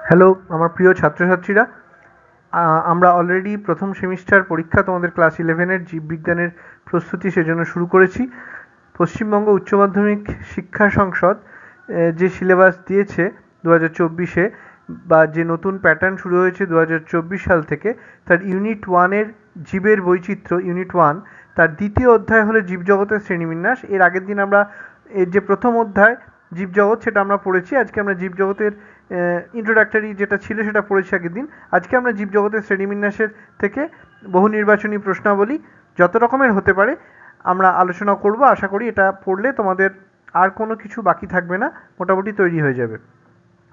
Hello আমার প্রিয় ছাত্রছাত্রীরা, আমরা অলরেডি প্রথম সেমিস্টার পরীক্ষা তোমাদের ক্লাস 11-এর জীববিজ্ঞানের প্রস্তুতি সেজন্য শুরু করেছি। পশ্চিমবঙ্গ উচ্চ মাধ্যমিক শিক্ষা সংসদ যে সিলেবাস দিয়েছে 2024-এ বা যে নতুন প্যাটার্ন শুরু হয়েছে 2024 সাল থেকে, তার ইউনিট 1-এর জীবের বৈচিত্র্য, ইউনিট 1 তার দ্বিতীয় অধ্যায় হলো জীবজগতের শ্রেণীবিন্যাস। এর আগের দিন আমরা এর যে প্রথম অধ্যায় জীবজগৎ সেটা আমরা পড়েছি। আজকে আমরা জীবজগতের ইন্ট্রোডাক্টরি যেটা ছিল সেটা পড়েছি আগের দিন। আজকে আমরা জীবজগতের শ্রেণীবিন্যাসের থেকে বহু নির্বাচনী প্রশ্নাবলী যত রকমের হতে পারে আমরা আলোচনা করব। আশা করি এটা পড়লে তোমাদের আর কোনো কিছু বাকি থাকবে না, মোটামুটি তৈরি হয়ে যাবে।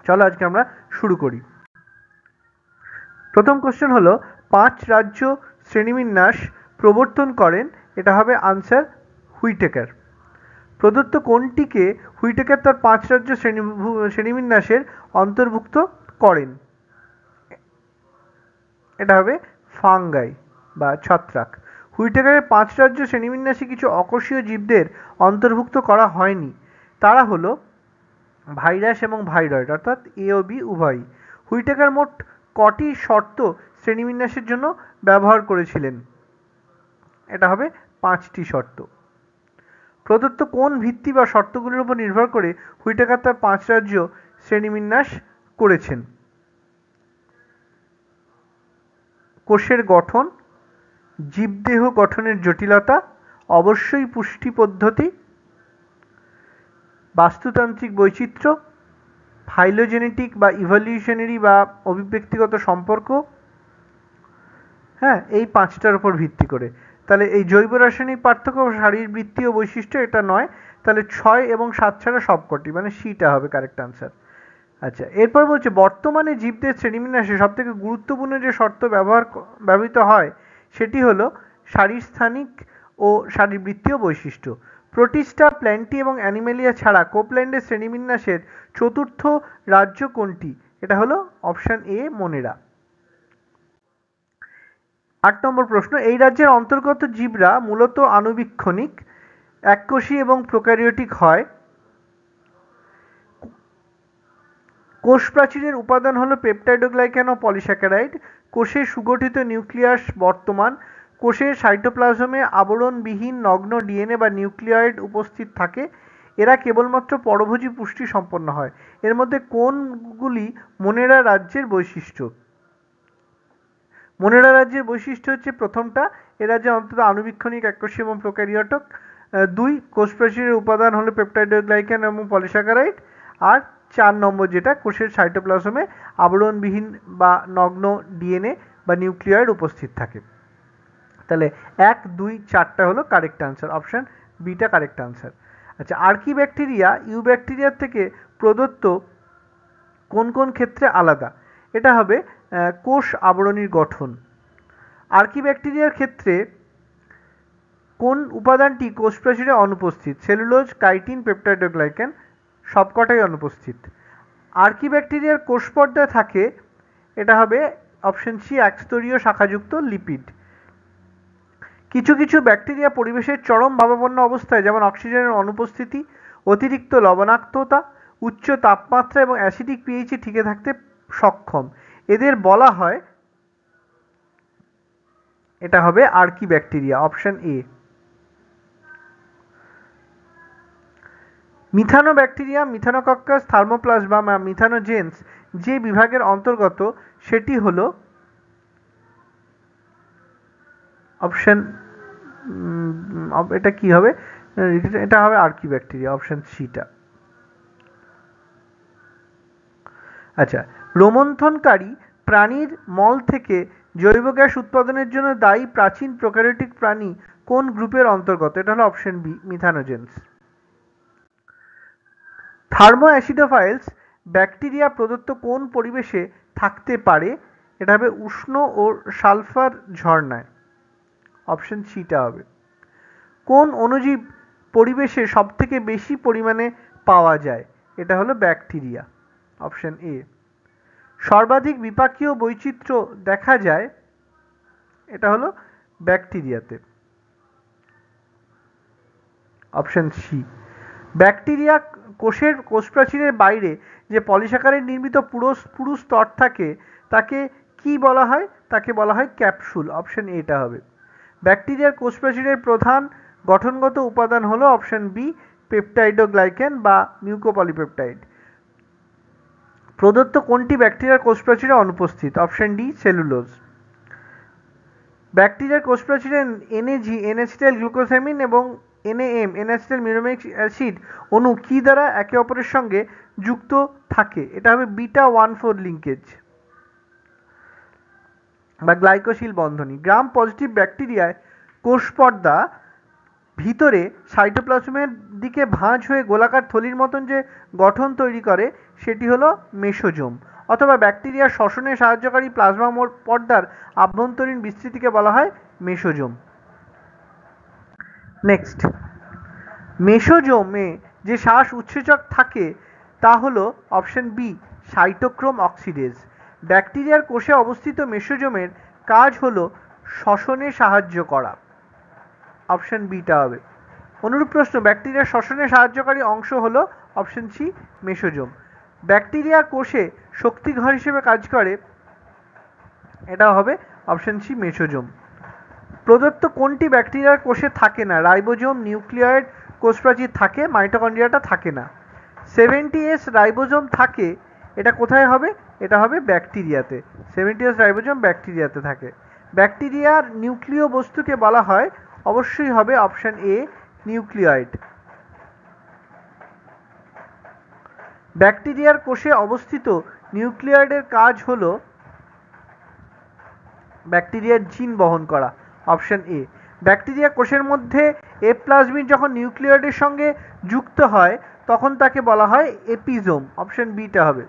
চলো আজকে আমরা শুরু করি। প্রথম কোশ্চেন হলো 5 রাজ্য শ্রেণীবিন্যাস প্রবর্তন করেন। এটা হবে আনসার হুইটেকার। প্রদত্ত কোনটিকে হুইটেকার তার 5 রাজ্য শ্রেণীবিন্যাসের অন্তর্ভুক্ত করেন? এটা হবে ফাঙ্গাই বা ছত্রাক। হুইটেকারের 5 রাজ্য শ্রেণীবিন্যাসে কিছু অকোষীয় জীবদের অন্তর্ভুক্ত করা হয়নি। তারা হলো ভাইরাস এবং ভাইরয়েড, অর্থাৎ এ ও বি উভয়ই। হুইটেকার মোট কটি শর্ত শ্রেণীবিন্যাসের জন্য ব্যবহার করেছিলেন? এটা হবে 5টি শর্ত। প্রদত্ত কোন ভিত্তি বা শর্তগুলির উপর নির্ভর করে হুইটেকার তার 5 রাজ্য শ্রেণীবিন্যাস করেছেন? কোষের গঠন, জীবদেহ গঠনের জটিলতা, অবশ্যই পুষ্টি পদ্ধতি, বাস্তুতান্ত্রিক বৈচিত্র্য, ফাইলোজেনেটিক বা ইভলিউশনারি বা অভিব্যক্তিগত সম্পর্ক। হ্যাঁ, এই 5টার উপর ভিত্তি করে। তাহলে এই জৈব রাসায়নিক পার্থক্য ও শারীরবৃত্তীয় বৈশিষ্ট্য এটা নয়, তাহলে 6 এবং 7 ছাড়া সবকটি, মানে সিটা হবে কারেক্ট আনসার। আচ্ছা, এরপর বলছে বর্তমানে জীবদের শ্রেণীবিন্যাসে সবথেকে গুরুত্বপূর্ণ যে শর্ত ব্যবহৃত হয় সেটি হলো শারীরস্থানিক ও শারীরবৃত্তীয় বৈশিষ্ট্য। প্রোটিস্টা, প্ল্যান্টি এবং অ্যানিমেলিয়া ছাড়া কোপল্যান্ডের শ্রেণীবিন্যাসের চতুর্থ রাজ্য কোনটি? এটা হলো অপশন এ, মনেরা। 8 নম্বর প্রশ্ন, এই রাজ্যের অন্তর্গত জীবরা মূলত আণুবীক্ষণিক, এককোষী এবং প্রোক্যারিওটিক হয়। কোষ প্রাচীরের উপাদান হলো পেপটাইডোগ্লাইকান ও পলিস্যাকারাইড। কোষের সুগঠিত নিউক্লিয়াস বর্তমান। কোষের সাইটোপ্লাজমে আবরণবিহীন নগ্ন ডিএনএ বা নিউক্লিয়েড উপস্থিত থাকে। এরা কেবলমাত্র পরভোজী পুষ্টি সম্পন্ন হয়। এর মধ্যে কোনগুলি মনেরা রাজ্যের বৈশিষ্ট্য? মনেরা রাজ্যের বৈশিষ্ট্য হচ্ছে প্রথমটা, এ রাজ্যে অন্তত আণুবীক্ষণিক, এককোষী এবং প্রোক্যারিওটিক। 2, কোষ প্রাচীরের উপাদান হলো পেপটাইডোগ্লাইকান এবং পলিস্যাকারাইড। আর 4 নম্বর যেটা, কোষের সাইটোপ্লাজমে আবরণবিহীন বা নগ্ন ডিএনএ বা নিউক্লিয়েড উপস্থিত থাকে। তাহলে 1, 2, 4টা হলো correct answer, option beta correct answer. আচ্ছা, আর্কিব্যাকটেরিয়া ইউব্যাকটেরিয়ার থেকে প্রদত্ত কোন কোন ক্ষেত্রে আলাদা? এটা হবে কোষ আবরণীর গঠন। আর্কিব্যাকটেরিয়ার ক্ষেত্রে কোন উপাদানটি কোষ প্রাচীরে অনুপস্থিত? সেলুলোজ, কাইটিন, পেপটাইডোগ্লাইকান, সবকটাই অনুপস্থিত। আর্কিব্যাকটেরিয়ার কোষ পর্দায় থাকে, এটা হবে অপশন সি, একস্তরীয় শাখাযুক্ত লিপিড। কিছু কিছু ব্যাকটেরিয়া পরিবেশের চরম ভাবাপন্ন অবস্থায়, যেমন অক্সিজেনের অনুপস্থিতি, অতিরিক্ত লবণাক্ততা, উচ্চ তাপমাত্রা এবং অ্যাসিডিক পিএইচে টিকে থাকতে সক্ষম। এদের বলা হয়, এটা হবে আর্কিব্যাকটেরিয়া, অপশন এ। মিথানোব্যাকটেরিয়া, মিথানোকক্কাস, থার্মোপ্লাজমা বা মিথানোজেন্স যে বিভাগের অন্তর্গত সেটি হলো অপশন, এটা কি হবে? এটা হবে আর্কিব্যাকটেরিয়া, অপশন সিটা। আচ্ছা, রোমন্থনকারী প্রাণীর মল থেকে জৈব গ্যাস উৎপাদনের জন্য দায়ী প্রাচীন প্রোক্যারিওটিক প্রাণী কোন গ্রুপের অন্তর্গত? এটা হলো অপশন বি, মিথানোজেন্স। থার্মোঅ্যাসিডোফাইলস ব্যাকটেরিয়া প্রদত্ত কোন পরিবেশে থাকতে পারে? এটা হবে উষ্ণ ও সালফার ঝর্ণায়, অপশন সিটা হবে। কোন অণুজীব পরিবেশে সবথেকে বেশি পরিমাণে পাওয়া যায়? এটা হলো ব্যাকটেরিয়া, অপশন এ। সর্বাধিক বিপাকীয় বৈচিত্র্য দেখা যায়, এটা হলো ব্যাকটেরিয়াতে, অপশন সি। ব্যাকটেরিয়া কোষের কোষপ্রাচীরের বাইরে যে পলিস্যাকারাইড নির্মিত পুরু স্তর থাকে তাকে কি বলা হয়? তাকে বলা হয় ক্যাপসুল। অপশন এটা হবে। ব্যাকটেরিয়ার কোষপ্রাচীরের প্রধান গঠনগত উপাদান হলো অপশন বি পেপটাইডোগ্লাইকেন বা মিউকোপলিপেপটাইড। প্রদত্ত কোনটি ব্যাকটেরিয়ার কোষপ্রাচীরে অনুপস্থিত? Option D cellulose. ব্যাকটেরিয়ার কোষপ্রাচীরে NAG এনএসিটাইল গ্লুকোসামিন এবং NAM এনএসিটাইল মিউরামিক অ্যাসিড অণু কি দ্বারা একে অপরের সঙ্গে যুক্ত থাকে? এটা হবে বিটা 1,4 লিঙ্কেজ বা গ্লাইকোশিল বন্ধনী। গ্রাম পজিটিভ ব্যাকটেরিয়ায় কোষ পর্দা ভিতরে সাইটোপ্লাজমের দিকে ভাঁজ হয়ে গোলাকার থলির মতন যে গঠন তৈরি করে সেটি হলো মেসোজোম, অথবা ব্যাকটেরিয়ার শ্বসনে সাহায্যকারী প্লাজমা পর্দার আভ্যন্তরীণ বিস্তৃতিকে বলা হয় মেসোজোম। নেক্সট, মেসোজোমে যে শ্বাস উৎসেচক থাকে তা হলো অপশন বি সাইটোক্রোম অক্সিডেজ। ব্যাকটেরিয়ার কোষে অবস্থিত মেসোজোমের কাজ হলো শ্বসনে সাহায্য করা। অপশন বিটা হবে। অনুরূপ প্রশ্ন, ব্যাকটেরিয়ার শ্বসনে সাহায্যকারী অংশ হলো অপশন সি মেসোজোম। ব্যাকটেরিয়া কোষে শক্তিঘর হিসেবে কাজ করে, এটা হবে অপশন সি মেসোজোম। প্রদত্ত কোনটি ব্যাকটেরিয়ার কোষে থাকে না? রাইবোজোম, নিউক্লিয়েট কোষপ্রাচীর থাকে, মাইটোকন্ড্রিয়াটা থাকে না। 70S রাইবোজোম থাকে, এটা কোথায় হবে? এটা হবে ব্যাকটেরিয়াতে। 70S রাইবোজোম ব্যাকটেরিয়াতে থাকে। ব্যাকটেরিয়ার নিউক্লিয় বস্তুকে বলা হয়, অবশ্যই হবে অপশন এ নিউক্লিয়েট। ব্যাকটেরিয়ার কোষে অবস্থিত নিউক্লিয়েটের কাজ হলো ব্যাকটেরিয়ার জিন বহন করা। Option A. ব্যাকটেরিয়া কোষের মধ্যে এ প্লাজমিড যখন নিউক্লিয়েটের সঙ্গে যুক্ত হয় তখন তাকে বলা হয় এপিজোম। অপশন বিটা হবে।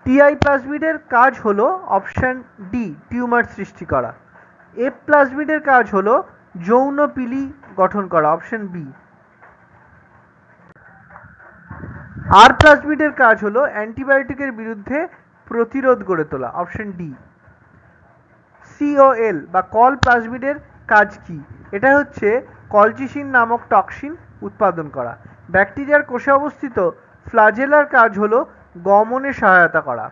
টিআই প্লাজমিডের কাজ হলো অপশন ডি টিউমার সৃষ্টি করা। এফ প্লাজমিডের কাজ হলো যৌন পিলি গঠন করা। Option B. আর প্লাজমিডের কাজ হলো অ্যান্টিবায়োটিকের বিরুদ্ধে প্রতিরোধ গড়ে তোলা। Option D. COL বা কল প্লাজমিডের কাজ কি? এটা হচ্ছে কলচিসিন নামক টক্সিন উৎপাদন করা। ব্যাকটেরিয়ার কোষে অবস্থিত ফ্লাজেলার কাজ হলো গমনে সহায়তা করা।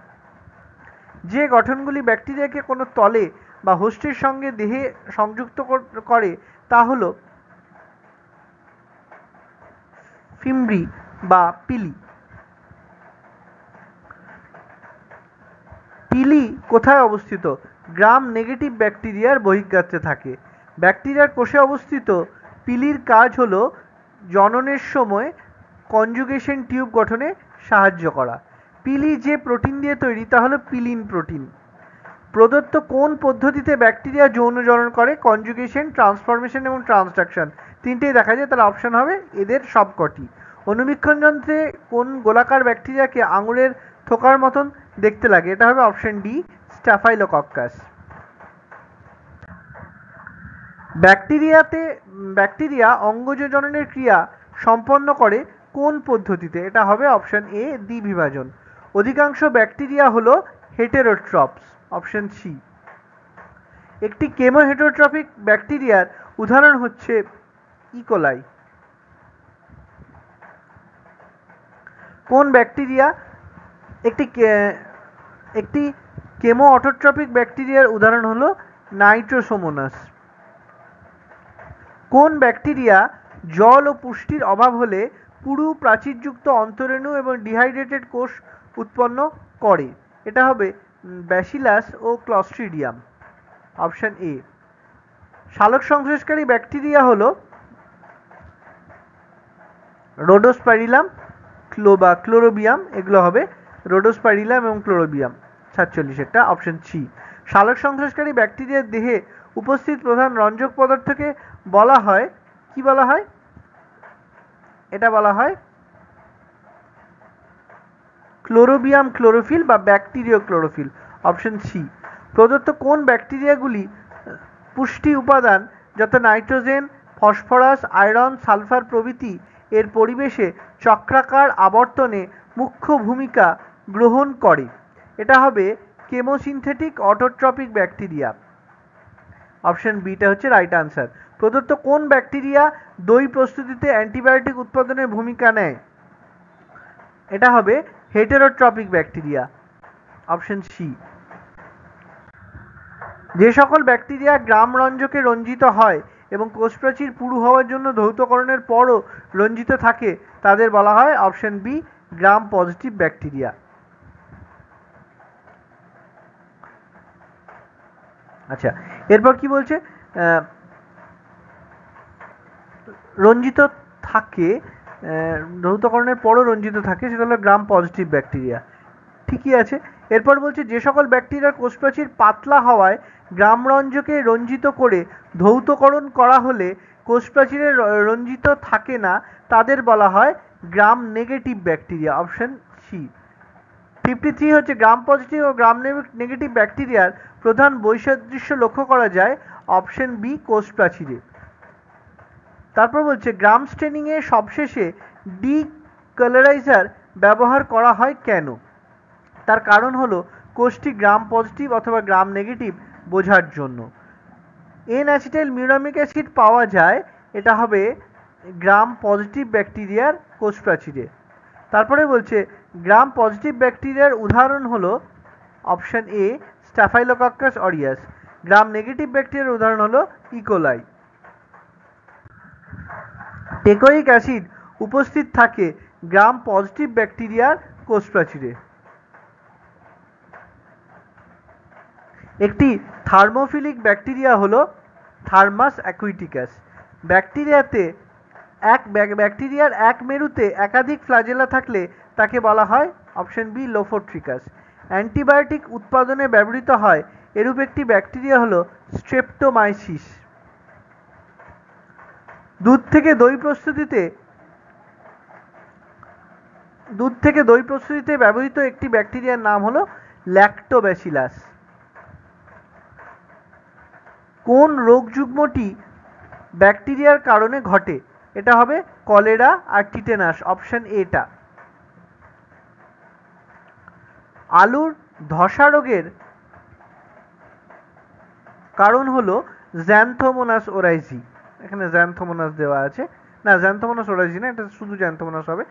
যে গঠনগুলি ব্যাকটেরিয়াকে কোনো তলে বা হোস্টের সঙ্গে দেহে সংযুক্ত করে তা হলো ফিমব্রি বা পিলি। পিলি কোথায় অবস্থিত? গ্রাম নেগেটিভ ব্যাকটেরিয়ার বহিঃগাত্রে থাকে। ব্যাকটেরিয়ার কোষে অবস্থিত পিলির কাজ হলো জননের সময় কনজুগেশন টিউব গঠনে সাহায্য করা। পিলি যে প্রোটিন দিয়ে তৈরি তা হলো পিলিন প্রোটিন। প্রদত্ত কোন পদ্ধতিতে ব্যাকটেরিয়া যৌন জনন করে? কনজুগেশন, ট্রান্সফরমেশন এবং ট্রান্সডাকশন। তিনটেই দেখা যায়, তাহলে অপশন হবে এদের সবকটি। অনুবীক্ষণ যন্ত্রে কোন গোলাকার ব্যাকটেরিয়াকে আঙুলের থোকার মতন দেখতে লাগে? এটা হবে অপশন ডি স্ট্যাফাইলোকক্কাস। ব্যাকটেরিয়া অঙ্গজ জননের ক্রিয়া সম্পন্ন করে কোন পদ্ধতিতে? এটা হবে অপশন এ দ্বিবিভাজন। অধিকাংশ ব্যাকটেরিয়া হলো হেটেরোট্রপস। Option C. একটি কেমোহেটেরোট্রপিক ব্যাকটেরিয়ার উদাহরণ হচ্ছে ইকোলাই। কোন ব্যাকটেরিয়া একটি কেমো অটোট্রপিক ব্যাকটেরিয়ার উদাহরণ হলো নাইট্রোসোমোনাস। কোন ব্যাকটেরিয়া জল ও পুষ্টির অভাব হলে পুরু প্রাচীরযুক্ত অন্তরেণু এবং ডিহাইড্রেটেড কোষ উৎপন্ন করে? এটা হবে ব্যাসিলাস ও ক্লস্ট্রিডিয়াম। Option A. সালোক সংশ্লেষকারী ব্যাকটেরিয়া হলো রোডোস্পাইরিলাম বা ক্লোরোবিয়াম। এগুলো হবে রোডোস্পাইরিলাম এবং ক্লোরোবিয়াম। 47 অপশন সি। সালোক সংশ্লেষকারী ব্যাকটেরিয়ার দেহে উপস্থিত প্রধান রঞ্জক পদার্থকে বলা হয় কি বলা হয়? এটা বলা হয় ক্লোরোবিয়াম ক্লোরোফিল বা ব্যাকটেরিয় ক্লোরোফিল। Option C. প্রদত্ত কোন ব্যাকটেরিয়াগুলি পুষ্টি উপাদান যত নাইট্রোজেন, ফসফরাস, আয়রন, সালফার প্রভৃতি এর পরিবেশে চক্রাকার আবর্তনে মুখ্য ভূমিকা গ্রহণ করে? এটা হবে কেমোসিনথেটিক অটোট্রপিক ব্যাকটেরিয়া। অপশন বিটা হচ্ছে রাইট আনসার। প্রদত্ত কোন ব্যাকটেরিয়া দই প্রস্তুতিতে অ্যান্টিবায়োটিক উৎপাদনের ভূমিকা নেয়? এটা হবে হেটেরোট্রপিক ব্যাকটেরিয়া, অপশন সি। যে সকল ব্যাকটেরিয়া গ্রাম রঞ্জকে রঞ্জিত হয় এবং কোষপ্রাচীর পুরু হওয়ার জন্য ধৌতকরণের পরও রঞ্জিত থাকে তাদের বলা হয় option B gram positive bacteria. আচ্ছা, এরপর কি বলছে? রঞ্জিত থাকে, ধৌতকরণের পরও রঞ্জিত থাকে, সেটা হলো গ্রাম পজিটিভ ব্যাকটেরিয়া। ঠিকই আছে। এরপর বলছে যে সকল ব্যাকটেরিয়ার কোষপ্রাচীর পাতলা হওয়ায় গ্রামরঞ্জকে রঞ্জিত করে ধৌতকরণ করা হলে কোষপ্রাচীরে রঞ্জিত থাকে না তাদের বলা হয় gram negative bacteria, option C. 53 হচ্ছে গ্রাম পজিটিভ ও গ্রাম নেগেটিভ ব্যাকটেরিয়ার প্রধান বৈসাদৃশ্য লক্ষ্য করা যায়, অপশন বি কোষপ্রাচীরে। তারপর বলছে গ্রাম স্টেনিংয়ে সবশেষে ডিকালারাইজার ব্যবহার করা হয় কেন? তার কারণ হলো কোষটি গ্রাম পজিটিভ অথবা গ্রাম নেগেটিভ বোঝার জন্য। এন অ্যাসিটাইল মিউরামিক অ্যাসিড পাওয়া যায়, এটা হবে গ্রাম পজিটিভ ব্যাকটেরিয়ার কোষপ্রাচীরে। তারপরে বলছে গ্রাম পজিটিভ ব্যাকটেরিয়ার উদাহরণ হলো option A staphylococcus aureus, gram negative ব্যাকটেরিয়ার উদাহরণ হলো ইকোলাই। টেকোইক অ্যাসিড উপস্থিত থাকে গ্রাম পজিটিভ ব্যাকটেরিয়ার কোষপ্রাচীরে। একটি থার্মোফিলিক ব্যাকটেরিয়া হলো থার্মাস অ্যাকুইটিকাস। ব্যাকটেরিয়ার এক মেরুতে একাধিক ফ্ল্যাজেলা থাকলে তাকে বলা হয় অপশন বি লোফোট্রিকাস। অ্যান্টিবায়োটিক উৎপাদনে ব্যবহৃত হয় এরূপ একটি ব্যাকটেরিয়া হলো স্ট্রেপ্টোমাইসিস। দুধ থেকে দই প্রস্তুতিতে ব্যবহৃত একটি ব্যাকটেরিয়ার নাম হলো ল্যাক্টোব্যাসিলাস। কোন রোগ যুগ্মটি ব্যাকটেরিয়ার কারণে ঘটে? এটা হবে কলেরা আর টিটেনাস, অপশন এটা। আলুর ধসা রোগের কারণ হলো জ্যান্থোমোনাস ওরাইজি, এখানে জ্যান্থোমোনাস দেওয়া আছে, না জ্যান্থোমোনাস ওরাইজি না, এটা শুধু জ্যান্থোমোনাস হবে।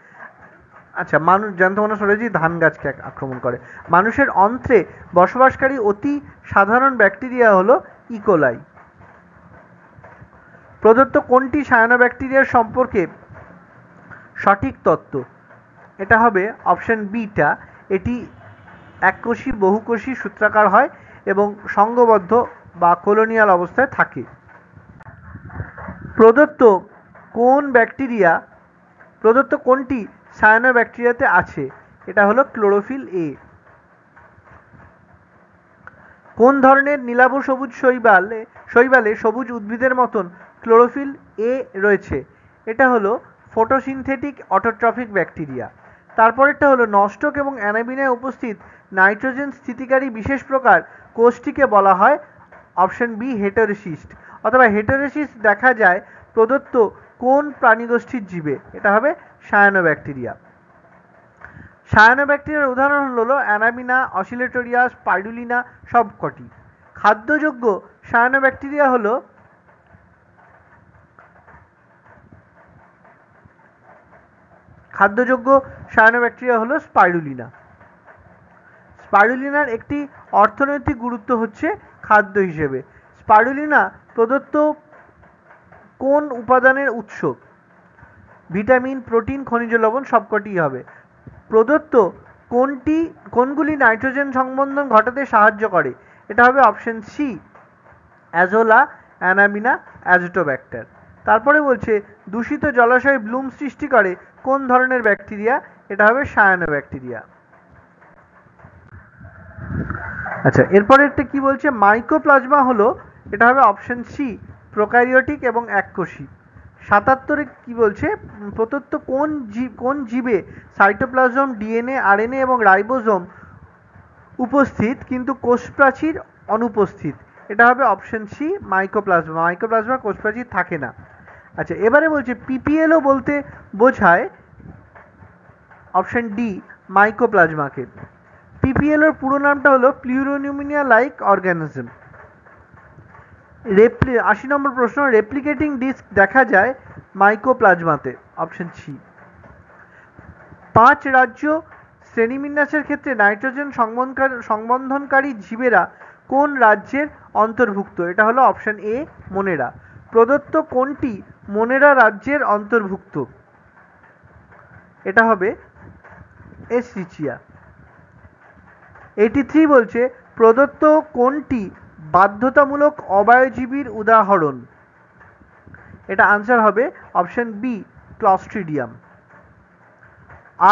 আচ্ছা, জ্যান্থোমোনাস ওরাইজি ধান গাছকে আক্রমণ করে। মানুষের অন্ত্রে বসবাসকারী অতি সাধারণ ব্যাকটেরিয়া হলো ইকোলাই। প্রদত্ত কোনটি সায়ানোব্যাকটেরিয়ার সম্পর্কে সঠিক তত্ত্ব? এটা হবে অপশন বিটা, এটি এককোষী বহুকোষী সূত্রাকার হয় এবং সংঘবদ্ধ বা কলোনিয়াল অবস্থায় থাকে। প্রদত্ত কোনটি সায়ানোব্যাকটেরিয়াতে আছে? এটা হলো ক্লোরোফিল এ। কোন ধরনের নীলাভ সবুজ শৈবালে সবুজ উদ্ভিদের মতন ক্লোরোফিল এ রয়েছে? এটা হলো ফটোসিনথেটিক অটোট্রফিক ব্যাকটেরিয়া। তারপরেরটা হলো নস্টক এবং অ্যানাবিনায় উপস্থিত নাইট্রোজেন স্থিতিকারী বিশেষ প্রকার কোষটিকে বলা হয় অপশন বি হেটেরোসিস্ট, অথবা হেটেরোসিস্ট দেখা যায় প্রদত্ত কোন প্রাণীগোষ্ঠীর জীবে? এটা হবে সায়ানোব্যাকটেরিয়া। সায়ানোব্যাকটেরিয়ার উদাহরণ হলো অ্যানাবিনা, অসিলেটোরিয়া, স্পাইরুলিনা সবকটি। খাদ্যযোগ্য সায়ানোব্যাকটেরিয়া হলো স্পাইরুলিনা। স্পাইরুলিনার একটি অর্থনৈতিক গুরুত্ব হচ্ছে খাদ্য হিসেবে। স্পাইরুলিনা প্রদত্ত কোন উপাদানের উৎস? ভিটামিন, প্রোটিন, খনিজ লবণ সবকটি হবে। প্রদত্ত কোনগুলি নাইট্রোজেন সংবন্ধন ঘটাতে সাহায্য করে? এটা হবে option C azolla, anabaena, azotobacter. তারপরে বলছে দূষিত জলাশয়ে ব্লুম সৃষ্টি করে কোন ধরনের ব্যাকটেরিয়া? এটা হবে সায়ানোব্যাকটেরিয়া। আচ্ছা, এরপরে একটা কি বলছে মাইকোপ্লাজমা হলো, এটা হবে অপশন সি প্রোক্যারিওটিক এবং এককোষী। 77 কি বলছে প্রদত্ত কোন জীবে সাইটোপ্লাজম, ডিএনএ, আরএনএ এবং রাইবোজোম উপস্থিত কিন্তু কোষপ্রাচীর অনুপস্থিত? এটা হবে অপশন সি মাইকোপ্লাজমা। মাইকোপ্লাজমা কোষপ্রাচীর থাকে না। আচ্ছা, এবারে বলছে পিপিএলও বলতে বোঝায় অপশন ডি মাইকোপ্লাজমাকে। পিপিএল এর পুরো নামটা হলো প্লুরোনিউমিনিয়া লাইক অর্গানিজম। 80 নম্বর প্রশ্ন, রেপ্লিকেটিং ডিস্ক দেখা যায় মাইকোপ্লাজমাতে, অপশন সি। 5 রাজ্য শ্রেণীবিন্যাসের ক্ষেত্রে নাইট্রোজেন সংবন্ধনকারী জীবেরা কোন রাজ্যের অন্তর্ভুক্ত? এটা হলো অপশন এ মোনেরা। প্রদত্ত কোনটি মোনেরা রাজ্যের অন্তর্ভুক্ত? এটা হবে এসরিচিয়া। 83 বলছে প্রদত্ত কোনটি বাধ্যতামূলক অবায়জীবীর উদাহরণ? এটা আনসার হবে অপশন বি ক্লস্ট্রিডিয়াম।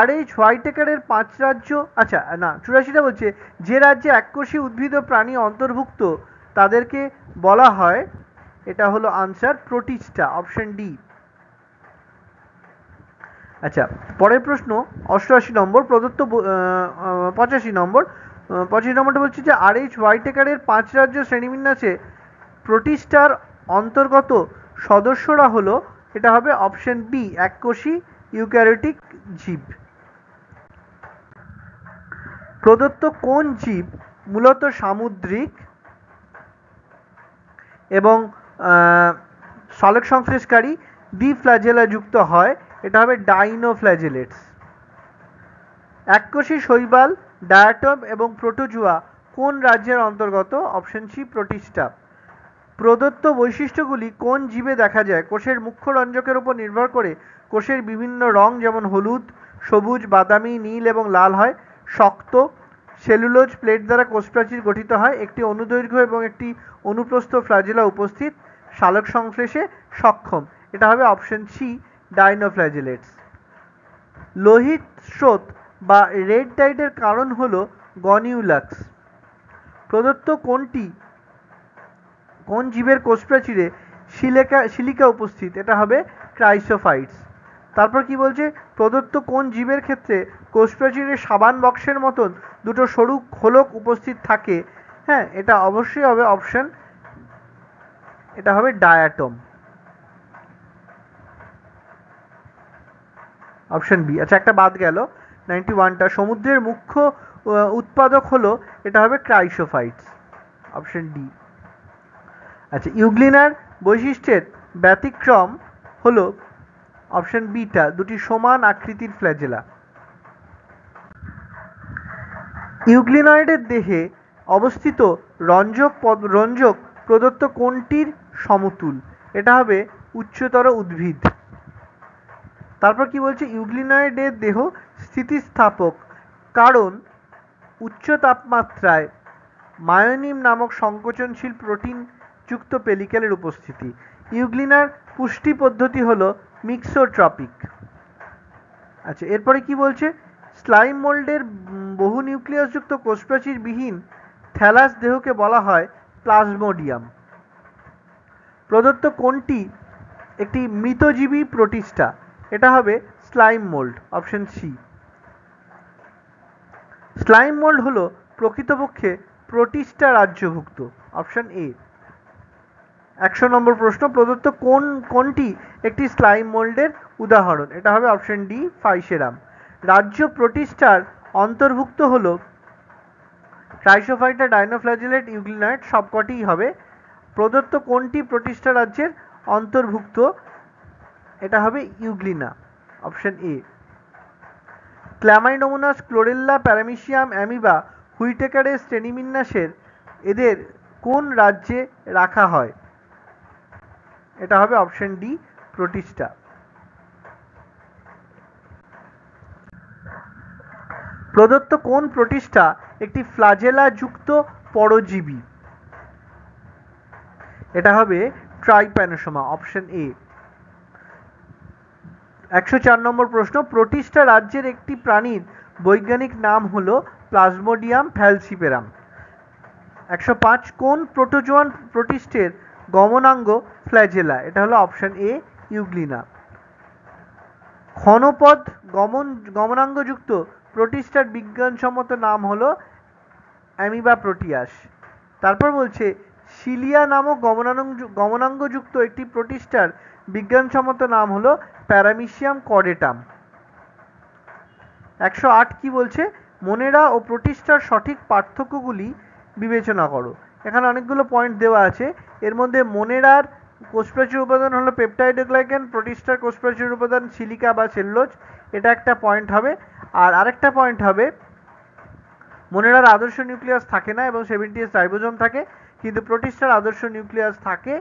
RH হোয়াইটেকারের 5 রাজ্য, আচ্ছা না 84টা বলছে যে রাজ্যে এককোষী উদ্ভিদ ও প্রাণী অন্তর্ভুক্ত তাদেরকে বলা হয়, এটা হলো আনসার প্রোটিস্টা, অপশন ডি। আচ্ছা পরের প্রশ্ন 88 নম্বর, প্রদত্ত 85 নম্বর, 85 নম্বরটা বলছে যে RH হোয়াইটেকারের 5 রাজ্য শ্রেণীবিন্যাসে প্রোটিস্টার অন্তর্গত সদস্যরা হলো, এটা হবে অপশন বি এককোষী ইউক্যারিওটিক জীব। প্রদত্ত কোন জীব মূলত সামুদ্রিক এবং সলক সংশ্লেষকারী দ্বিফ্ল্যাজেলা যুক্ত হয়? এটা হবে ডাইনোফ্ল্যাজেলেটস। এককোষী শৈবাল, ডায়াটম এবং প্রোটোজোয়া কোন রাজ্যের অন্তর্গত? Option C protista. প্রদত্ত বৈশিষ্ট্যগুলি কোন জীবে দেখা যায়? কোষের মুখ্য রঞ্জকের উপর নির্ভর করে কোষের বিভিন্ন রং যেমন হলুদ, সবুজ, বাদামি, নীল এবং লাল হয়। শক্ত সেলুলোজ প্লেট দ্বারা কোষপ্রাচীর গঠিত হয়। একটি অনুদৈর্ঘ্য এবং একটি অনুপ্রস্থ ফ্ল্যাজেলা উপস্থিত, সালোক সংশ্লেষে সক্ষম। এটা হবে অপশন সি ডাইনোফ্ল্যাজেলেটস। লোহিত স্রোত বা রেড টাইডের কারণ হলো গনিউলাক্স। প্রদত্ত কোন জীবের কোষপ্রাচীরে সিলিকা উপস্থিত? এটা হবে ক্রাইসোফাইটস। তারপর কি বলছে, প্রদত্ত কোন জীবের ক্ষেত্রে কোষপ্রাচীরে সাবান বক্সের মতন দুটো সরু খোলক উপস্থিত থাকে? হ্যাঁ এটা অবশ্যই হবে অপশন, এটা হবে ডায়াটম, অপশন বি। আচ্ছা একটা বাদ গেল 91টা, সমুদ্রের মুখ্য উৎপাদক হলো, এটা হবে ক্রাইসোফাইটস, অপশন ডি। আচ্ছা ইউগ্লিনার বৈশিষ্ট্যের ব্যতিক্রম হলো, অপশন বিটা দুটি সমান আকৃতির ফ্ল্যাজেলা। ইউগ্লিনয়েডের দেহে অবস্থিত রঞ্জক প্রদত্ত কোনটির সমতুল? এটা হবে উচ্চতর উদ্ভিদ। তারপর কি বলছে, ইউগ্লিনয়েডের দেহ স্থিতিস্থাপক কারণ উচ্চ তাপমাত্রায় মায়োনিম নামক সংকোচনশীল প্রোটিন যুক্ত পেলিক্যালের উপস্থিতি। ইউগ্লিনার পুষ্টি পদ্ধতি হলো মিক্সোট্রপিক। আচ্ছা এরপরে কি বলছে, স্লাইম মোল্ডের বহু নিউক্লিয়াসযুক্ত কোষপ্রাচীর বিহীন থ্যালাস দেহকে বলা হয় প্লাজমোডিয়াম। প্রদত্ত কোনটি একটি মৃতজীবী প্রোটিস্টা? এটা হবে slime mould, option C. Slime mould হলো প্রকৃতপক্ষে প্রোটিস্টা রাজ্যভুক্ত, অপশন এ। 100 নম্বর প্রশ্ন, প্রদত্ত কোনটি একটি স্লাইম মোল্ডের উদাহরণ? এটা হবে অপশন ডি ফাইসেরাম। রাজ্য প্রোটিস্টার অন্তর্ভুক্ত হলো ক্রাইসোফাইটা, ডাইনোফ্ল্যাজেলেট, ইউগ্লিনয়েড, সবকটিই হবে। প্রদত্ত কোনটি প্রোটিস্টা রাজ্যের অন্তর্ভুক্ত? এটা হবে euglena, option A. Chlamydomonas, chlorella, paramecium, amoeba হুইটেকারের শ্রেণীবিন্যাসের এদের কোন রাজ্যে রাখা হয়? এটা হবে অপশন ডি প্রোটিস্টা। প্রদত্ত কোন প্রোটিস্টা একটি ফ্ল্যাজেলা যুক্ত পরজীবী? এটা হবে ট্রাইপ্যানোসোমা, অপশন এ। 104 নম্বর প্রশ্ন, প্রোটিস্টা রাজ্যের একটি প্রাণীর বৈজ্ঞানিক নাম হলো প্লাজমোডিয়াম ফ্যালসিপেরাম। 105 কোন প্রোটোজোয়ান প্রোটিস্টের গমনাঙ্গ ফ্ল্যাজেলা? এটা হলো অপশন এ ইউগ্লিনা। ঘনপদ গমনাঙ্গযুক্ত প্রোটিস্টার বিজ্ঞানসম্মত নাম হলো অ্যামিবা প্রোটিয়াস। তারপর বলছে সিলিয়া নামক গমনাঙ্গযুক্ত একটি প্রোটিস্টার বিজ্ঞানসম্মত নাম হলো প্যারামিশিয়াম কর্ডেটাম। 108 কি বলছে, মোনেরা ও প্রোটিস্টার সঠিক পার্থক্যগুলি বিবেচনা করো। এখানে অনেকগুলো পয়েন্ট দেওয়া আছে। এর মধ্যে মোনেরার কোষপ্রাচীর উপাদান হলো পেপটাইডোগ্লাইকান, প্রোটিস্টার কোষপ্রাচীর উপাদান সিলিকা বা সেলুলোজ, এটা একটা পয়েন্ট হবে। আর আরেকটা পয়েন্ট হবে, মোনেরার আদর্শ নিউক্লিয়াস থাকে না এবং 70s রাইবোজোম থাকে, কিন্তু প্রোটিস্টার আদর্শ নিউক্লিয়াস থাকে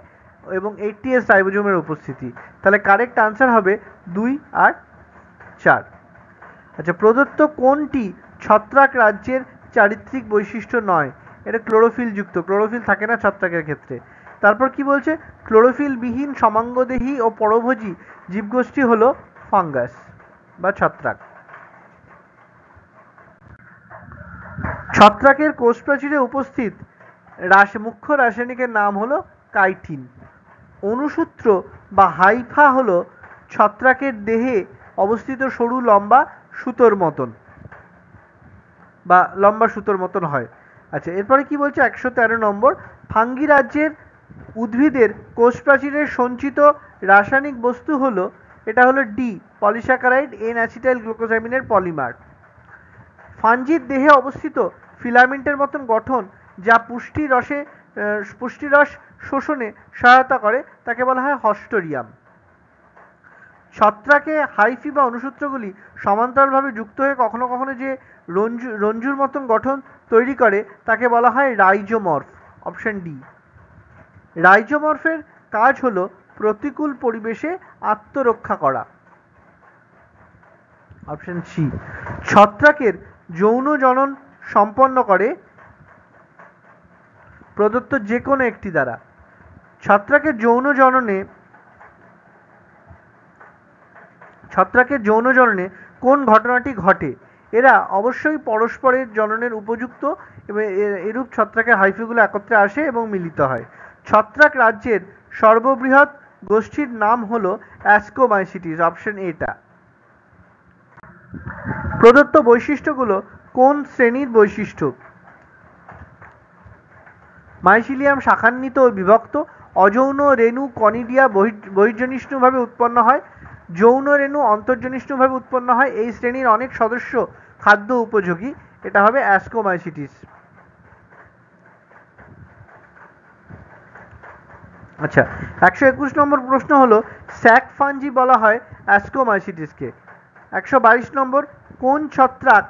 এবং 80s রাইবোজোমের উপস্থিতি। তাহলে কারেক্ট আনসার হবে 2 আর 4। আচ্ছা, প্রদত্ত কোনটি ছত্রাক রাজ্যের চারিত্রিক বৈশিষ্ট্য নয়? এটা ক্লোরোফিল যুক্ত, ক্লোরোফিল থাকে না ছত্রাকের ক্ষেত্রে। তারপর কি বলছে, ক্লোরোফিল বিহীন সমাঙ্গদেহী ও পরভোজী জীবগোষ্ঠী হলো ফাঙ্গাস বা ছত্রাক। ছত্রাকের কোষপ্রাচীরে উপস্থিত মুখ্য রাসায়নিকের নাম হলো কাইটিন। অনুসূত্র বা হাইফা হলো ছত্রাকের দেহে অবস্থিত সরু লম্বা সুতোর মতন বা লম্বা সুতোর মতন হয়। আচ্ছা, এরপরে কি বলছে 113 নম্বর, ফাঙ্গি রাজ্যের উদ্ভিদের কোষপ্রাচীরের সঞ্চিত রাসায়নিক বস্তু হলো, এটা হলো ডি পলিস্যাকারাইড এন অ্যাসিটাইল গ্লুকোসামিনের পলিমার। ফাঞ্জির দেহে অবস্থিত ফিলামেন্টের মতন গঠন যা পুষ্টিরস শোষণে সহায়তা করে তাকে বলা হয় হস্টোরিয়াম। ছত্রাকে হাইফি বা অনুসূত্রগুলি সমান্তরালভাবে যুক্ত হয়ে কখনো কখনো যে রঞ্জুর মতন গঠন তৈরি করে তাকে বলা হয় রাইজোমর্ফ, অপশন ডি। রাইজোমর্ফের কাজ হলো প্রতিকূল পরিবেশে আত্মরক্ষা করা, অপশন সি। ছত্রাকের যৌন জনন সম্পন্ন করে প্রদত্ত যে কোনো একটি দ্বারা। ছত্রাকের যৌন জননে কোন ঘটনাটি ঘটে? এরা অবশ্যই পরস্পরের জননের উপযুক্ত এবং এরূপ ছত্রাকের হাইফিগুলো একত্রে আসে এবং মিলিত হয়। ছত্রাক রাজ্যের সর্ববৃহৎ গোষ্ঠীর নাম হলো অ্যাস্কোমাইসিটিস, অপশন এটা। প্রদত্ত বৈশিষ্ট্যগুলো কোন শ্রেণীর বৈশিষ্ট্য? মাইসিলিয়াম শাখান্বিত ও বিভক্ত, অযৌন রেণু কনিডিয়া বহির্জনিষ্ণুভাবে উৎপন্ন হয়, যৌন রেণু অন্তর্জনিষ্ণুভাবে উৎপন্ন হয়। এই শ্রেণীর অনেক সদস্য খাদ্য উপযোগী, এটা হবে অ্যাস্কোমাইসিটিস। আচ্ছা, 121 নম্বর প্রশ্ন হলো, স্যাক ফাঞ্জি বলা হয় অ্যাস্কোমাইসিটিসকে। 122 নম্বর, কোন ছত্রাক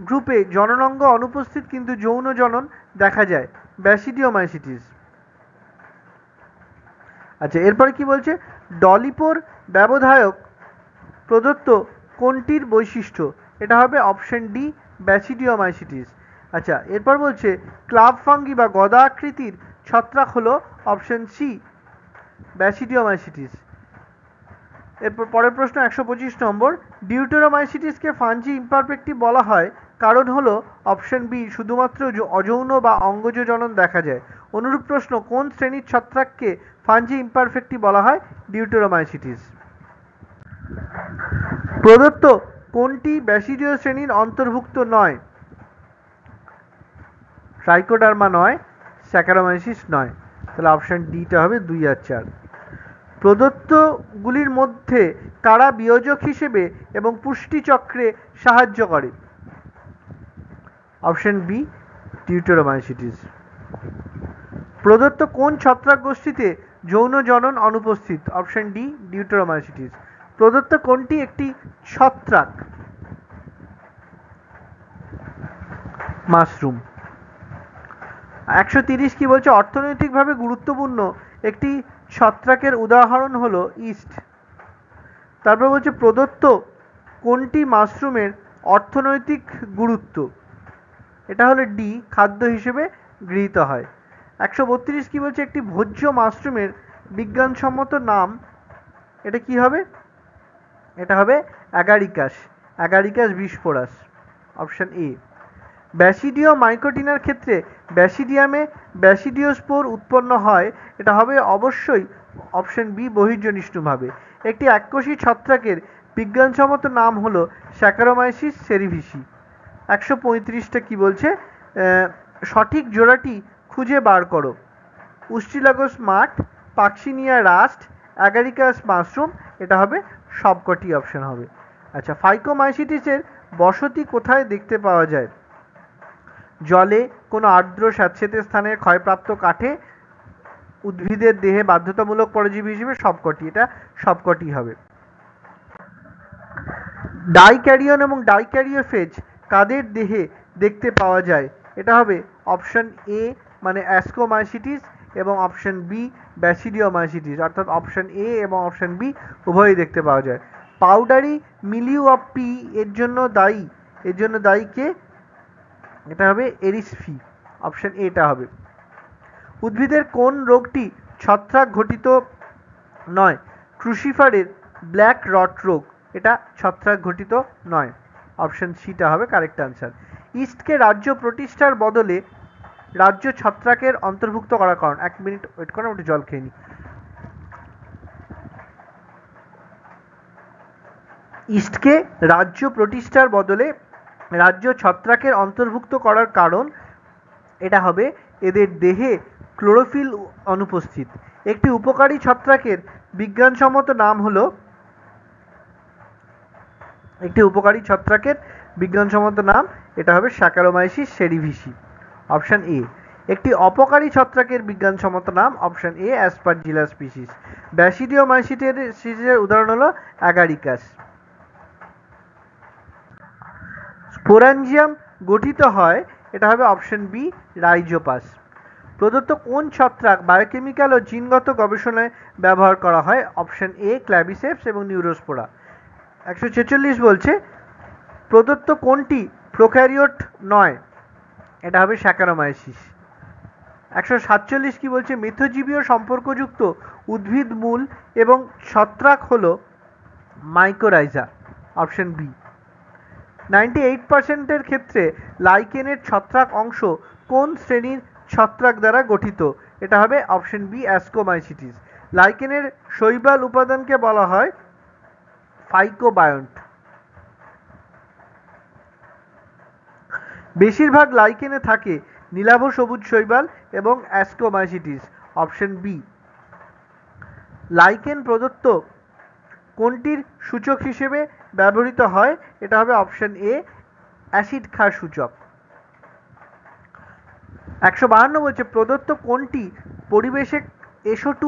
গ্রুপে জননাঙ্গ অনুপস্থিত কিন্তু যৌন জনন দেখা যায়? ব্যাসিডিওমাইসিটিস। আচ্ছা, এরপরে কি বলছে, ডলিপোর ব্যবধায়ক প্রদত্ত কোনটির বৈশিষ্ট্য? এটা হবে অপশন ডি ব্যাসিডিওমাইসিটিস। আচ্ছা, এরপর বলছে ক্লাব ফাঙ্গি বা গদা আকৃতির ছত্রাক হলো অপশন সি ব্যাসিডিওমাইসিটিস। এরপর পরের প্রশ্ন 125 নম্বর, ডিউটেরোমাইসিটিসকে ফাঞ্জি ইমপারফেক্টিভ বলা হয় কারণ হলো অপশন বি শুধুমাত্র অযৌন বা অঙ্গজ জনন দেখা যায়। অনুরূপ প্রশ্ন, কোন শ্রেণীর ছত্রাককে ফাঞ্জি ইমপারফেক্টিভ বলা হয়? ডিউটেরোমাইসিটিস। প্রদত্ত কোনটি ব্যাসিডিও শ্রেণীর অন্তর্ভুক্ত নয়? ট্রাইকোডার্মা নয়, স্যাকারোমাইসিস নয়, তাহলে অপশন ডিটা হবে 2 আর 4। প্রদত্তগুলির মধ্যে কারা বিয়োজক হিসেবে এবং পুষ্টি চক্রে সাহায্য করে? Option B deuteromycetes. প্রদত্ত কোন ছত্রাক গোষ্ঠীতে যৌন জনন অনুপস্থিত? Option D deuteromycetes. প্রদত্ত কোনটি একটি ছত্রাক? মাশরুম। 130 কি বলছে, অর্থনৈতিকভাবে গুরুত্বপূর্ণ একটি ছত্রাকের উদাহরণ হলো ইস্ট। তারপর বলছে প্রদত্ত কোনটি মাশরুমের অর্থনৈতিক গুরুত্ব? এটা হলো ডি খাদ্য হিসেবে গৃহীত হয়। 132 কি বলছে, একটি ভোজ্য মাশরুমের বিজ্ঞানসম্মত নাম? এটা কি হবে? এটা হবে অ্যাগারিকাস, অ্যাগারিকাস বিস্ফোরাস, অপশন এ। ব্যাসিডিও মাইকোটিনার ক্ষেত্রে ব্যাসিডিয়ামে ব্যাসিডিওস্পোর উৎপন্ন হয়, এটা হবে অবশ্যই অপশন বি বহির্জনিষ্ণুভাবে। একটি এককোষী ছত্রাকের বিজ্ঞানসম্মত নাম হলো স্যাকারোমাইসিস সেরিভিসি। 135টা কি বলছে, সঠিক জোড়াটি খুঁজে বার করো। উস্টিলাগোস মাঠ, পাক্সিনিয়া রাস্ট, অ্যাগারিকাস মাশরুম, এটা হবে সবকটি অপশন হবে। আচ্ছা, ফাইকোমাইসিটিসের বসতি কোথায় দেখতে পাওয়া যায়? জলে, কোনো আর্দ্র স্যাঁতসেঁতে স্থানের ক্ষয়প্রাপ্ত কাঠে উদ্ভিদের দেহে বাধ্যতামূলক পরজীবী হিসেবে সবকটি, এটা সবকটি হবে। ডাইক্যারিয়ন এবং ডাইক্যারিওফেজ কাদের দেহে দেখতে পাওয়া যায়? এটা হবে অপশন এ মানে অ্যাস্কোমাইসিটিস এবং অপশন বি ব্যাসিডিওমাইসিটিস, অর্থাৎ অপশন এ এবং অপশন বি উভয়ই দেখতে পাওয়া যায়। পাউডারি মিলিউ অফ পি এর জন্য দায়ী কে? এটা হবে এরিসফি, অপশন এটা হবে। উদ্ভিদের কোন রোগটি ছত্রাক ঘটিত নয়? ক্রুসিফারের ব্ল্যাক রট রোগ, এটা ছত্রাক ঘটিত নয়, অপশন সিটা হবে কারেক্ট আনসার। ইস্টকে রাজ্য প্রতিষ্ঠার বদলে রাজ্য ছত্রাকের অন্তর্ভুক্ত করার কারণ? 1 মিনিট ওয়েট করো, একটু জল খেয়ে নি। ইস্টকে রাজ্য প্রতিষ্ঠার বদলে রাজ্য ছত্রাকের অন্তর্ভুক্ত করার কারণ? এটা হবে এদের দেহে ক্লোরোফিল অনুপস্থিত। একটি উপকারী ছত্রাকের বিজ্ঞানসম্মত নাম হলো, এটা হবে স্যাকারোমাইসিস সেরিভিসি, অপশন এ। একটি অপকারী ছত্রাকের বিজ্ঞানসম্মত নাম? Option A aspergillus species. ব্যাসিডিওমাইসিসের উদাহরণ হলো অ্যাগারিকাস। স্পোরাঞ্জিয়াম গঠিত হয়? এটা হবে অপশন বি রাইজোপাস। প্রদত্ত কোন ছত্রাক বায়োকেমিক্যাল ও জিনগত গবেষণায় ব্যবহার করা হয়? অপশন এ ক্ল্যাভিসেপস এবং নিউরোস্পোরা। 146 বলছে প্রদত্ত কোনটি প্রোক্যারিওট নয়? এটা হবে স্যাকারোমাইসিস। 147 কি বলছে? মিথজীবীয় সম্পর্কযুক্ত উদ্ভিদ মূল এবং ছত্রাক হলো মাইকোরাইজা, অপশন বি। 98% ক্ষেত্রে লাইকেনের ছত্রাক অংশ কোন শ্রেণীর ছত্রাক দ্বারা গঠিত? এটা হবে অপশন বি অ্যাস্কোমাইসিটিস। লাইকেনের শৈবাল উপাদানকে বলা হয় ফাইকোবায়ন্ট। বেশিরভাগ লাইকেনে থাকে নীলাভ সবুজ শৈবাল এবং অ্যাস্কোমাইসিটিস, অপশন বি। লাইকেন প্রদত্ত কোনটির সূচক হিসেবে ব্যবহৃত হয়? এটা হবে অপশন এ অ্যাসিড ক্ষার সূচক। 152 বলছে প্রদত্ত কোনটি পরিবেশে SO2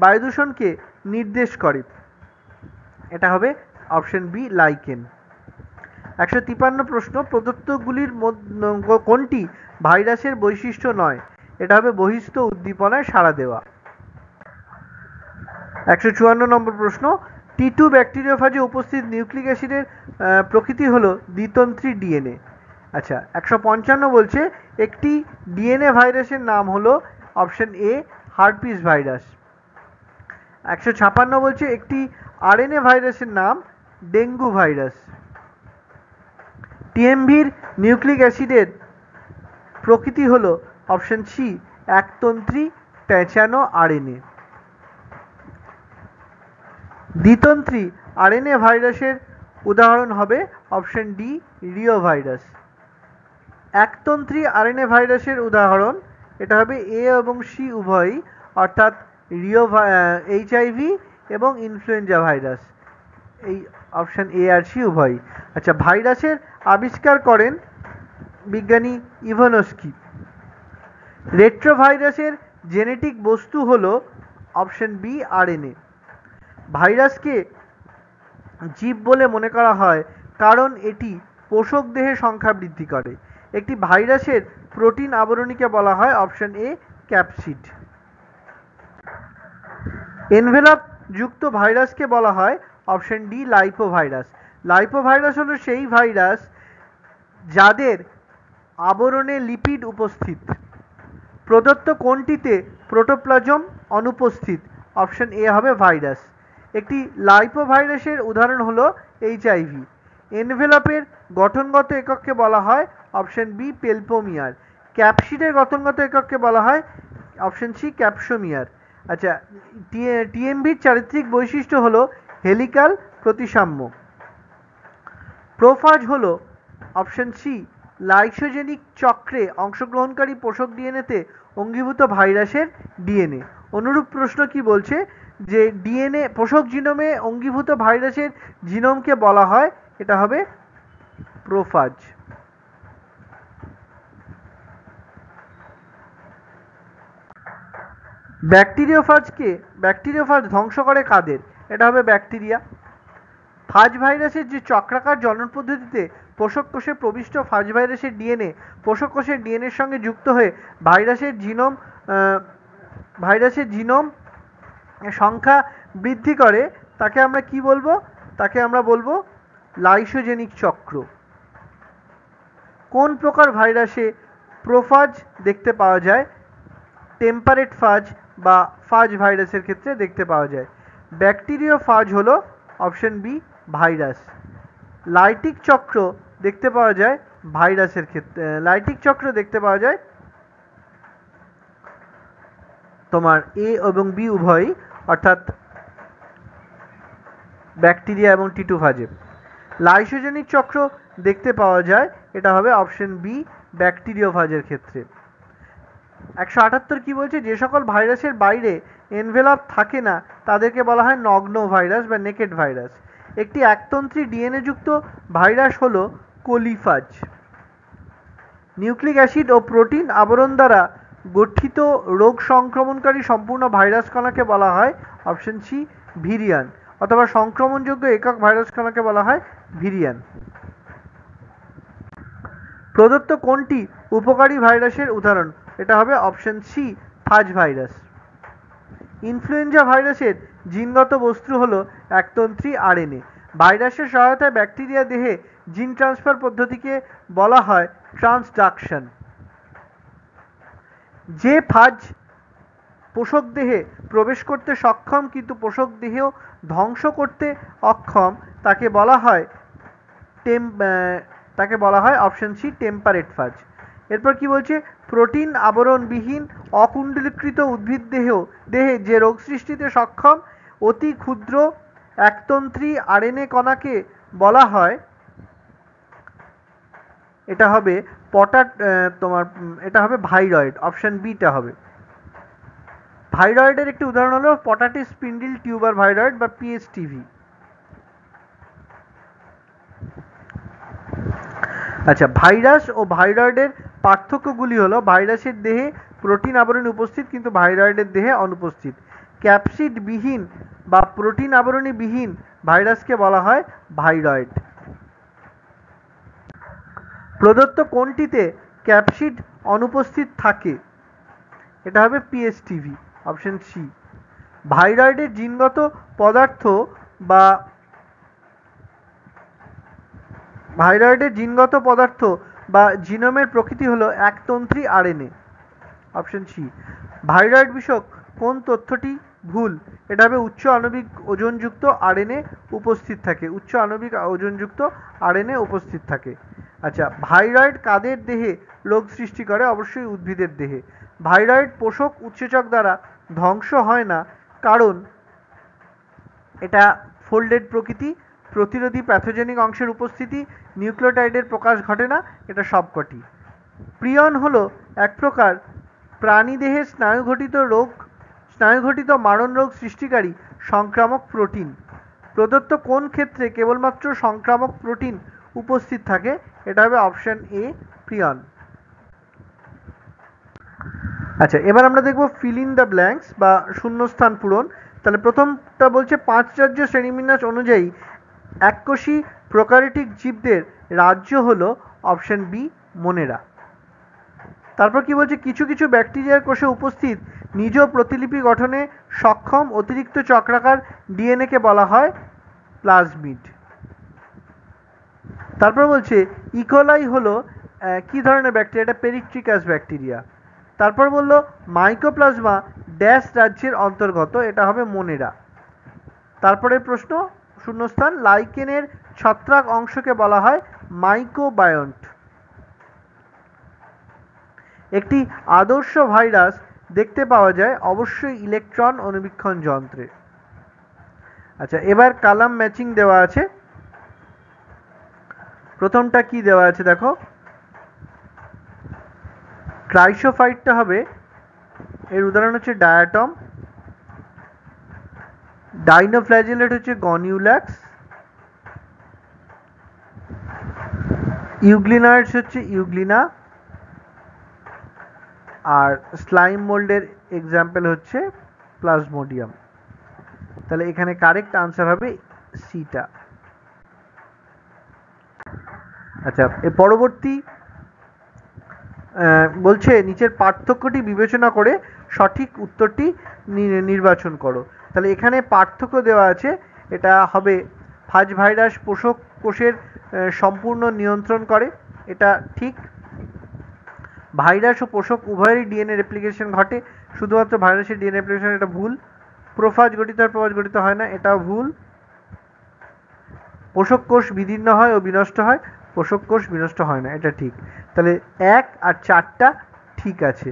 বায়ুদূষণকে নির্দেশ করে? এটা হবে অপশন বি লাইকেন। 153 প্রশ্ন প্রদত্তগুলির কোনটি ভাইরাসের বৈশিষ্ট্য নয়? এটা হবে বহিস্থ উদ্দীপনায় সাড়া দেওয়া। 154 নম্বর প্রশ্ন T2 ব্যাকটেরিওফাজে উপস্থিত নিউক্লিক অ্যাসিডের প্রকৃতি হলো দ্বিতন্ত্রী ডিএনএ। আচ্ছা 155 বলছে একটি ডিএনএ ভাইরাসের নাম হলো অপশন এ হার্পিস ভাইরাস। 156 বলছে একটি আরএনএ ভাইরাসের নাম ডেঙ্গু ভাইরাস। টিএমভির নিউক্লিক অ্যাসিডের প্রকৃতি হলো অপশন সি একতন্ত্রী পেঁচানো আরএনএ। দ্বিতন্ত্রী আরএনএ ভাইরাসের উদাহরণ হবে অপশন ডি রিও ভাইরাস। একতন্ত্রী আরএনএ ভাইরাসের উদাহরণ এটা হবে এ এবং সি উভয়ই, অর্থাৎ রিও এইচআইভি এবং ইনফ্লুয়েঞ্জা ভাইরাস, এই অপশন এ আর সি উভয়ই। আচ্ছা ভাইরাসের আবিষ্কার করেন বিজ্ঞানী ইভানস্কি। রেট্রোভাইরাসের জেনেটিক বস্তু হলো অপশন বি আরএনএ। ভাইরাসকে জীব বলে মনে করা হয় কারণ এটি পোষক দেহের সংখ্যা বৃদ্ধি করে। একটি ভাইরাসের প্রোটিন আবরণীকে বলা হয় অপশন এ ক্যাপসিড। এনভেলপ যুক্ত ভাইরাসকে বলা হয় অপশন ডি লাইপোভাইরাস। লাইপোভাইরাস হলো সেই ভাইরাস যাদের আবরণে লিপিড উপস্থিত। প্রদত্ত কোনটিতে প্রোটোপ্লাজম অনুপস্থিত? অপশন এ হবে ভাইরাস। একটি লাইপোভাইরাসের উদাহরণ হলো এইচআইভি। এনভেলপের গঠনগত একককে বলা হয় অপশন বি পেলপোমিয়ার। ক্যাপসিডের গঠনগত একককে বলা হয় অপশন সি ক্যাপসোমিয়ার। আচ্ছা টিএমভির চারিত্রিক বৈশিষ্ট্য হলো হেলিকাল প্রতিসাম্য। প্রোফাজ হলো অপশন সি লাইসোজেনিক চক্রে অংশগ্রহণকারী পোষক ডিএনএতে অঙ্গীভূত ভাইরাসের ডিএনএ। অনুরূপ প্রশ্ন কি বলছে যে ডিএনএ পোষক জিনোমে অঙ্গীভূত ভাইরাসের জিনোমকে বলা হয়, এটা হবে প্রোফাজ। ব্যাকটেরিওফাজ ধ্বংস করে কাদের? এটা হবে ব্যাকটেরিয়া। ফাজ ভাইরাসের যে চক্রাকার জনন পদ্ধতিতে পোষক কোষে প্রবিষ্ট ফাজ ভাইরাসের ডিএনএ পোষক কোষের ডিএনএর সঙ্গে যুক্ত হয়ে ভাইরাসের জিনোম সংখ্যা বৃদ্ধি করে, তাকে আমরা কি বলবো? তাকে আমরা বলবো লাইসোজেনিক চক্র। কোন প্রকার ভাইরাসে প্রোফাজ দেখতে পাওয়া যায়? টেম্পারেট ফাজ বা ফাজ ভাইরাসের ক্ষেত্রে দেখতে পাওয়া যায়। ব্যাকটেরিওফাজ হলো অপশন বি ভাইরাস। লাইটিক চক্র দেখতে পাওয়া যায় ভাইরাসের ক্ষেত্রে, লাইটিক চক্র দেখতে পাওয়া যায় তোমার এ এবং বি উভয়ই, অর্থাৎ ব্যাকটেরিয়া এবং টিটুফাজে। লাইসোজেনিক চক্র দেখতে পাওয়া যায়, এটা হবে অপশন বি ব্যাকটেরিওফাজের ক্ষেত্রে। 178 কি বলছে? যে সকল ভাইরাসের বাইরে এনভেলপ থাকে না তাদেরকে বলা হয় নগ্ন ভাইরাস বা নেকেড ভাইরাস। একটি একতন্ত্রী ডিএনএ যুক্ত ভাইরাস হলো কোলিফাজ। নিউক্লিক অ্যাসিড ও প্রোটিন আবরণ দ্বারা গঠিত রোগ সংক্রমণকারী সম্পূর্ণ ভাইরাস কণাকে বলা হয় অপশন সি ভিরিয়ান, অথবা সংক্রমণযোগ্য একক ভাইরাস কণাকে বলা হয় ভিরিয়ান। প্রদত্ত কোনটি উপকারী ভাইরাসের উদাহরণ? এটা হবে অপশন সি ফাজ ভাইরাস। ইনফ্লুয়েঞ্জা ভাইরাসের জিনগত বস্তু হলো একতন্ত্রী আরএনএ। ভাইরাসের সহায়তায় ব্যাকটেরিয়া দেহে জিন ট্রান্সফার পদ্ধতিকে বলা হয় ট্রান্সডাকশন। যে ফাজ পোষক দেহে প্রবেশ করতে সক্ষম কিন্তু পোষক দেহেও ধ্বংস করতে অক্ষম তাকে বলা হয় অপশন সি টেম্পারেট ফাজ। এরপর কি বলছে? প্রোটিন আবরণবিহীন অকুণ্ডলীকৃত উদ্ভিদ দেহে যে রোগ সৃষ্টিতে সক্ষম অতি ক্ষুদ্র একতন্ত্রী আরএনএ কণাকে বলা হয়, এটা হবে এটা হবে ভাইরয়েড। অপশন বিটা হবে। ভাইরয়েডের একটি উদাহরণ হলো পটাটিস স্পিন্ডিল টিউবার ভাইরয়েড বা পিএসটিভি। আচ্ছা, ভাইরাস ও ভাইরয়েডের পার্থক্যগুলি হলো ভাইরাসের দেহে প্রোটিন আবরণী উপস্থিত কিন্তু ভাইরয়েডের দেহে অনুপস্থিত। ক্যাপসিড বিহীন বা প্রোটিন আবরণী বিহীন ভাইরাসকে বলা হয় ভাইরয়েড। প্রদত্ত কোনটিতে ক্যাপসিড অনুপস্থিত থাকে? এটা হবে পিএসটিভি, অপশন সি। ভাইরয়েডের জিনগত পদার্থ বা জিনোমের প্রকৃতি হলো একতন্ত্রী আরএনএ, অপশন সি। ভাইরয়েড বিষয়ক কোন তথ্যটি ভুল? এটা হবে উচ্চ আণবিক ওজনযুক্ত আরএনএ উপস্থিত থাকে, উচ্চ আণবিক ওজনযুক্ত আরএনএ উপস্থিত থাকে। আচ্ছা, ভাইরয়েড কাদের দেহে রোগ সৃষ্টি করে? অবশ্যই উদ্ভিদের দেহে। ভাইরয়েড পোষক উৎসেচক দ্বারা ধ্বংস হয় না, কারণ এটা ফোল্ডেড প্রকৃতি, প্রতিরোধী প্যাথোজেনিক অংশের উপস্থিতি, নিউক্লিওটাইডের প্রকাশ ঘটে না, এটা সবকটি। প্রিয়ন হলো এক প্রকার প্রাণীদেহে স্নায়ুঘটিত মারণ রোগ সৃষ্টিকারী সংক্রামক প্রোটিন। প্রদত্ত কোন ক্ষেত্রে কেবলমাত্র সংক্রামক প্রোটিন উপস্থিত থাকে? এটা হবে অপশন এ প্রিয়ন। আচ্ছা, এবার আমরা দেখব ফিল ইন দ্য ব্ল্যাঙ্কস বা শূন্যস্থান পূরণ। তাহলে প্রথমটা বলছে পাঁচরাজ্য শ্রেণীবিন্যাস অনুযায়ী এককোষী প্রোক্যারিওটিক জীবদের রাজ্য হলো অপশন বি মোনেরা। তারপর কি বলছে? কিছু কিছু ব্যাকটেরিয়ার কোষে উপস্থিত নিজ প্রতিলিপি গঠনে সক্ষম অতিরিক্ত চক্রাকার ডিএনএকে বলা হয় প্লাজমিড। তারপর বলছে ইকোলাই হলো কি ধরনের ব্যাকটেরিয়া? এটা পেরিট্রিকাস ব্যাকটেরিয়া। তারপর বললো মাইকোপ্লাজমা ড্যাশ রাজ্যের অন্তর্গত, এটা হবে মোনেরা। তারপরে প্রশ্ন শূন্যস্থান, লাইকেনের ছত্রাক অংশকে বলা হয় মাইকোবায়ন্ট। একটি আদর্শ ভাইরাস দেখতে পাওয়া যায় অবশ্যই ইলেকট্রন অনুবীক্ষণ যন্ত্রে। আচ্ছা, এবার কালাম ম্যাচিং দেওয়া আছে। প্রথমটা কি দেওয়া আছে দেখো, ক্রাইসোফাইটটা হবে, এর উদাহরণ হচ্ছে ডায়াটম। ডাইনোফ্ল্যাজেলেট হচ্ছে গনিউল্যাক্স। ইউগ্লিনাইডস হচ্ছে ইউগ্লিনা। আর স্লাইম মোল্ডের এক্সাম্পল হচ্ছে প্লাজমোডিয়াম। তাহলে এখানে কারেক্ট আনসার হবে সিটা। আচ্ছা, এর পরবর্তী বলছে নিচের পার্থক্যটি বিবেচনা করে সঠিক উত্তরটি নির্বাচন করো। তাহলে এখানে পার্থক্য দেওয়া আছে, এটা হবে ফাজ ভাইরাস পোষক কোষের সম্পূর্ণ নিয়ন্ত্রণ করে, এটা ঠিক। ভাইরাস ও পোষক উভয়েরই ডিএনএ রেপ্লিকেশন ঘটে, শুধুমাত্র ভাইরাসের ডিএনএ রেপ্লিকেশন, এটা ভুল। প্রোফাজ গঠিত আর প্রোফাজ গঠিত হয় না, এটাও ভুল। পোষক কোষ বিদীর্ণ হয় ও বিনষ্ট হয়, পোষক কোষ বিনষ্ট হয় না, এটা ঠিক। তাহলে 1 আর 4টা ঠিক আছে,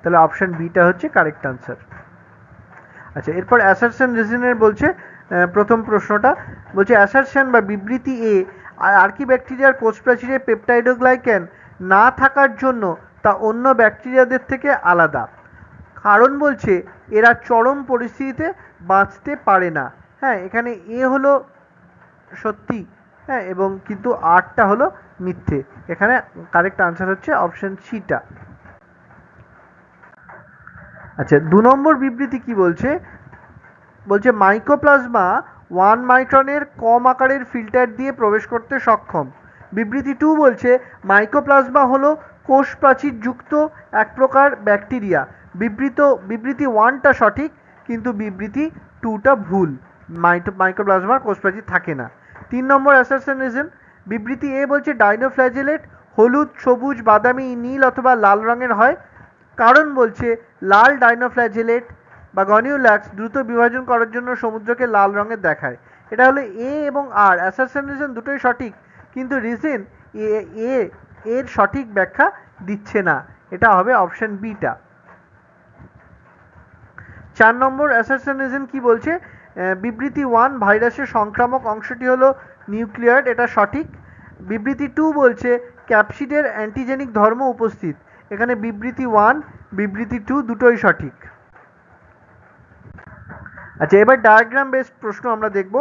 তাহলে অপশন বিটা হচ্ছে কারেক্ট আনসার। আচ্ছা, এরপর অ্যাসারশন রিজনের বলছে প্রথম প্রশ্নটা বলছে অ্যাসারশন বা বিবৃতি এ আর্কিব্যাকটেরিয়ার কোষ প্রাচীরে পেপটাইডোগ্লাইকেন না থাকার জন্য তা অন্য ব্যাকটেরিয়াদের থেকে আলাদা। কারণ বলছে এরা চরম পরিস্থিতিতে বাঁচতে পারে না। হ্যাঁ, এখানে এ হলো সত্যি, হ্যাঁ, এবং কিন্তু আরটা হলো মিথ্যে। এখানে কারেক্ট আনসার হচ্ছে অপশন সিটা। আচ্ছা, 2 নম্বর বিবৃতি কি বলছে, বলছে মাইকোপ্লাজমা 1 মাইক্রনের কম আকারের ফিল্টার দিয়ে প্রবেশ করতে সক্ষম। বিবৃতি 2 বলছে মাইকোপ্লাজমা হলো কোষ প্রাচীর যুক্ত এক প্রকার ব্যাকটেরিয়া। বিবৃতি 1টা সঠিক, কিন্তু বিবৃতি 2টা ভুল, মাইকোপ্লাজমার কোষ প্রাচীর থাকে না। 3 নম্বর অ্যাসারশন রিজন, বিবৃতি এ বলছে ডাইনোফ্ল্যাজেলেট হলুদ, সবুজ, বাদামি, নীল অথবা লাল রঙের হয়। কারণ বলছে লাল ডাইনোফ্ল্যাজেলেট বা গনিউল্যাক্স দ্রুত বিভাজন করার জন্য সমুদ্রকে লাল রঙের দেখায়। এটা হলো এ এবং আর, অ্যাসারশন রিজন দুটোই সঠিক, কিন্তু রিজন এর সঠিক ব্যাখ্যা দিচ্ছে না, এটা হবে অপশন বিটা। 4 নম্বর অ্যাসারশন রিজন কি বলছে, বিবৃতি 1 ভাইরাসের সংক্রামক অংশটি হলো নিউক্লিয়ার, এটা সঠিক। বিবৃতি 2 বলছে ক্যাপসিডের অ্যান্টিজেনিক ধর্ম উপস্থিত। এখানে বিবৃতি 1 বিবৃতি 2 দুটোই সঠিক। আচ্ছা, এবার ডায়াগ্রাম বেসড প্রশ্ন আমরা দেখব।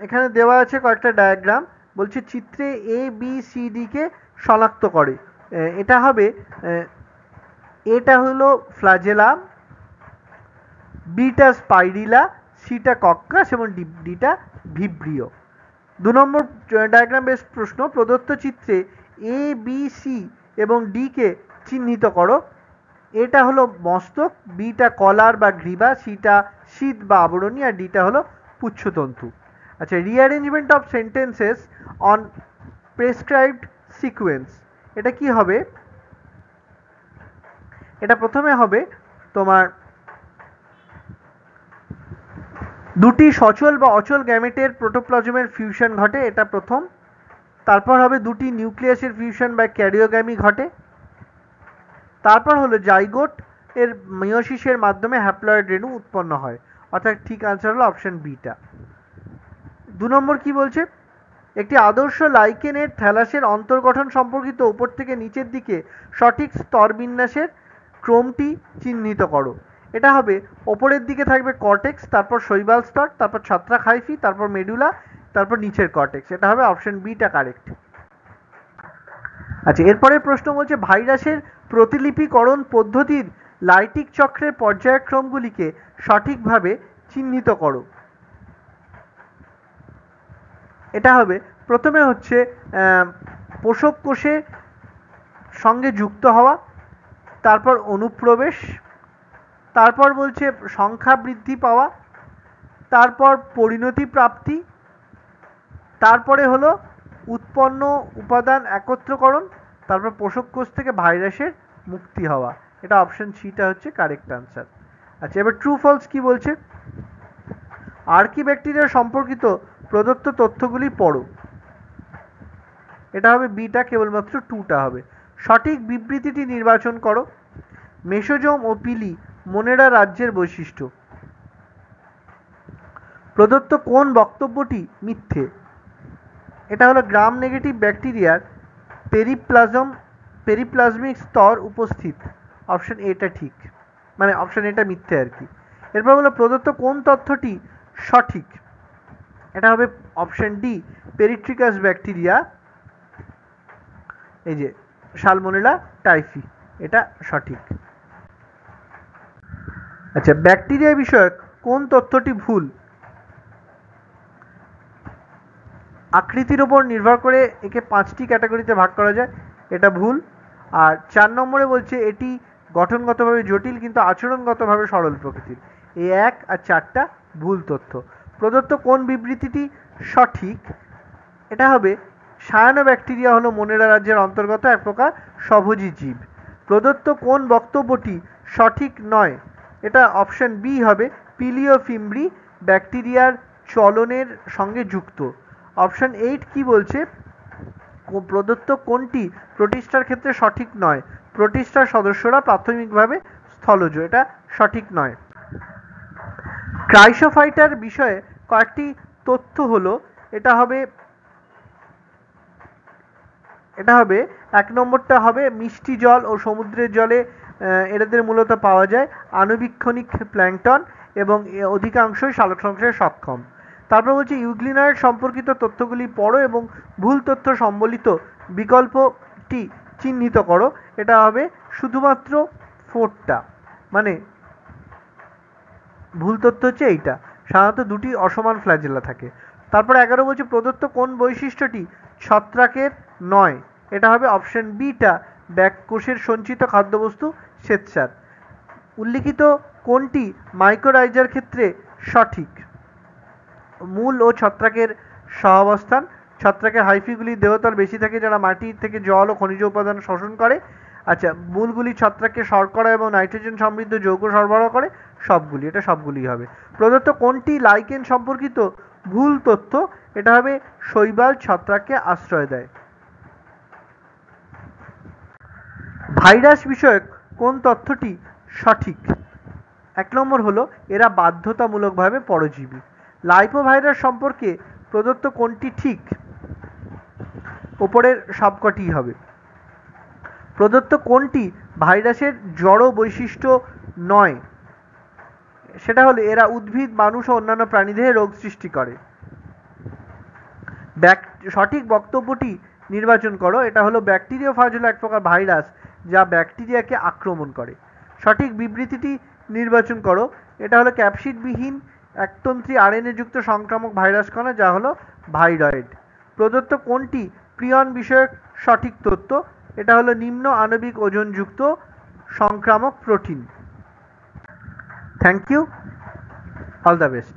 এখানে দেওয়া আছে কয়েকটা ডায়াগ্রাম, বলছে চিত্রে এ বি সি ডি কে শনাক্ত করে। এটা হবে, এটা হলো ফ্ল্যাজেলাম, বিটা স্পাইরিলা, সিটা কক্কাস এবং ডিটা ভিব্রিও। 2 নম্বর ডায়াগ্রাম বেসড প্রশ্ন, প্রদত্ত চিত্রে এ বি সি এবং ডি কে চিহ্নিত করো। এটা হলো মস্তক, বিটা কলার বা গ্রীবা, সিটা শীত বা আবরণী, আর ডিটা হলো পুচ্ছতন্তু। আচ্ছা, rearrangement of sentences on prescribed sequence, এটা কি হবে, এটা প্রথমে হবে তোমার দুটি সচল বা অচল গ্যামেটের প্রোটোপ্লাজমের ফিউশন ঘটে, এটা প্রথম। তারপর হবে দুটি নিউক্লিয়াসের ফিউশন বা ক্যারিওগ্যামি ঘটে। তারপর হলো জাইগোট এর মিয়োসিসের মাধ্যমে হ্যাপ্লয়েড রেণু উৎপন্ন হয়, অর্থাৎ ঠিক আনসার হলো অপশন বিটা। 2 নম্বর কি বলছে, একটি আদর্শ লাইকেনের থ্যালাসের অন্তর্গঠন সম্পর্কিত উপর থেকে নিচের দিকে সঠিক স্তর বিন্যাসের ক্রমটি চিহ্নিত করো। এটা হবে ওপরের দিকে থাকবে কর্টেক্স, তারপর শৈবাল স্তর, তারপর ছত্রাক হাইফি, তারপর মেডুলা, তারপর নিচের কর্টেক্স। এটা হবে অপশন বিটা কারেক্ট। আচ্ছা, এরপরের প্রশ্ন বলছে ভাইরাসের প্রতিলিপিকরণ পদ্ধতির লাইটিক চক্রের পর্যায়ক্রমগুলিকে সঠিকভাবে চিহ্নিত করো। এটা হবে প্রথমে হচ্ছে পোষক কোষের সঙ্গে যুক্ত হওয়া, তারপর অনুপ্রবেশ, তারপর বলছে সংখ্যা বৃদ্ধি পাওয়া, তারপর পরিণতি প্রাপ্তি, তারপরে হলো উৎপন্ন উপাদান একত্রকরণ, তারপর পোষক কোষ থেকে ভাইরাসের মুক্তি হওয়া। এটা অপশন সিটা হচ্ছে কারেক্ট আনসার। আচ্ছা, এবার ট্রু ফলস কি বলছে, আর্কিব্যাকটেরিয়া সম্পর্কিত প্রদত্ত তথ্যগুলি পড়ো। এটা হবে বিটা, কেবলমাত্র 2টা হবে। সঠিক বিবৃতিটি নির্বাচন করো। মেসোজোম ও পিলি মোনেরা রাজ্যের বৈশিষ্ট্য। প্রদত্ত কোন বক্তব্যটি মিথ্যে? এটা হলো গ্রাম নেগেটিভ ব্যাকটেরিয়ার পেরিপ্লাজমিক স্তর উপস্থিত, অপশন এটা ঠিক, মানে অপশন এটা মিথ্যে আর কি। এরপর হলো প্রদত্ত কোন তথ্যটি সঠিক? এটা হবে অপশন ডি, পেরিট্রিকাস ব্যাকটেরিয়া, এই যে সালমোনেলা টাইফি, এটা সঠিক। আচ্ছা, ব্যাকটেরিয়া বিষয়ক কোন তথ্যটি ভুল? আকৃতির ওপর নির্ভর করে একে 5টি ক্যাটাগরিতে ভাগ করা যায়, এটা ভুল। আর 4 নম্বরে বলছে এটি গঠনগতভাবে জটিল কিন্তু আচরণগতভাবে সরল প্রকৃতির। এই 1 আর 4টা ভুল তথ্য। প্রদত্ত কোন বিবৃতিটি সঠিক? এটা হবে সায়ানোব্যাকটেরিয়া হলো মোনেরা রাজ্যের অন্তর্গত এক প্রকার স্বভোজী জীব। প্রদত্ত কোন বক্তব্যটি সঠিক নয়? এটা অপশন বি হবে পিলিওফিম্ব্রি ব্যাকটেরিয়ার চলনের সঙ্গে যুক্ত। অপশন 8 কি বলছে? প্রদত্ত কোনটি প্রোটিস্টার ক্ষেত্রে সঠিক নয়? প্রোটিস্টার সদস্যরা প্রাথমিকভাবে স্থলজ, এটা সঠিক নয়। ক্রাইসোফাইটার বিষয়ে কয়েকটি তথ্য হলো, এটা হবে 1 নম্বরটা হবে মিষ্টি জল ও সমুদ্রের জলে এদের মূলত পাওয়া যায় আণুবীক্ষণিক প্ল্যাঙ্কটন এবং অধিকাংশই সালোক সংশ্লেষে সক্ষম। তারপর বলছে ইউগ্লিনাইড সম্পর্কিত তথ্যগুলি পড়ো এবং ভুল তথ্য সম্বলিত বিকল্পটি চিহ্নিত করো। এটা হবে শুধুমাত্র 4টা, মানে ভুল তথ্য হচ্ছে এইটা। সাধারণত 2টি অসমান ফ্ল্যাজেলা থাকে। তারপর 11 বলছে প্রদত্ত কোন বৈশিষ্ট্যটি ছত্রাকের নয়? এটা হবে অপশন বিটা কোষের সঞ্চিত খাদ্যবস্তু শ্বেতসার। উল্লিখিত কোনটি মাইক্রোরাইজার ক্ষেত্রে সঠিক? মূল ও ছত্রাকের সহাবস্থান। ছত্রাকের হাইফিগুলি দেহতল বেশি থাকে যারা মাটি থেকে জল ও খনিজ উপাদান শোষণ করে। আচ্ছা, মূলগুলি ছত্রাককে শর্করা এবং নাইট্রোজেন সমৃদ্ধ যৌগ সরবরাহ করে। সবগুলি, এটা সবগুলি হবে। প্রদত্ত কোনটি লাইকেন সম্পর্কিত ভুল তথ্য? এটা হবে শৈবাল ছত্রাককে আশ্রয় দেয়। ভাইরাস বিষয়ক কোন তথ্যটি সঠিক? 1 নম্বর হলো এরা বাধ্যতামূলকভাবে পরজীবী। লাইপোভাইরাস সম্পর্কে প্রদত্ত কোনটি ঠিক? ওপরের সবকটি হবে। প্রদত্ত কোনটি ভাইরাসের জড় বৈশিষ্ট্য নয়? সেটা হলো এরা উদ্ভিদ, মানুষ ও অন্যান্য প্রাণীদেহে রোগ সৃষ্টি করে। সঠিক বক্তব্যটি নির্বাচন করো। এটা হলো ব্যাকটেরিওফাজ হলো এক প্রকার ভাইরাস যা ব্যাকটেরিয়াকে আক্রমণ করে। সঠিক বিবৃতিটি নির্বাচন করো। এটা হলো ক্যাপসিডবিহীন একতন্ত্রী আরএনএ যুক্ত সংক্রামক ভাইরাস কণা যা হলো ভাইরয়েড। প্রদত্ত কোনটি প্রিয়ন বিষয়ক সঠিক তথ্য? এটা হলো নিম্ন আণবিক ওজনযুক্ত সংক্রামক protein. Thank you, all the best.